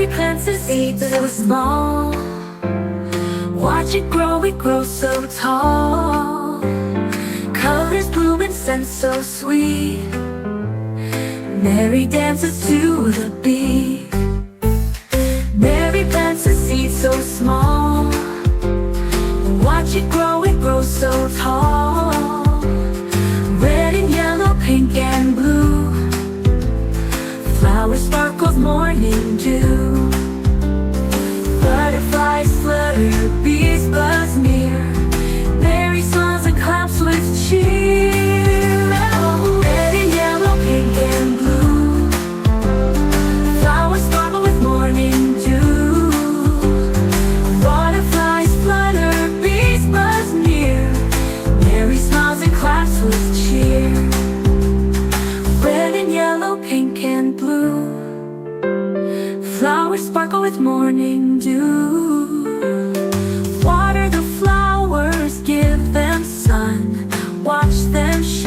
Mary plants a seed so small. Watch it grow so tall. Colors bloom and scent so sweet. Mary dances to the beat. Mary plants a seed so small. Watch it grow so tall. Red and yellow, pink and blue. Flowers sparkle with morning dew. Butterflies flutter, bees buzz near. Mary smiles and claps with cheer. Oh, red and yellow, pink and blue. Flowers sparkle with morning dew. Butterflies flutter, bees buzz near. Mary smiles and claps with cheer. Red and yellow, pink and blue. Flowers sparkle with morning dew. Water the flowers, give them sun. Watch them shine.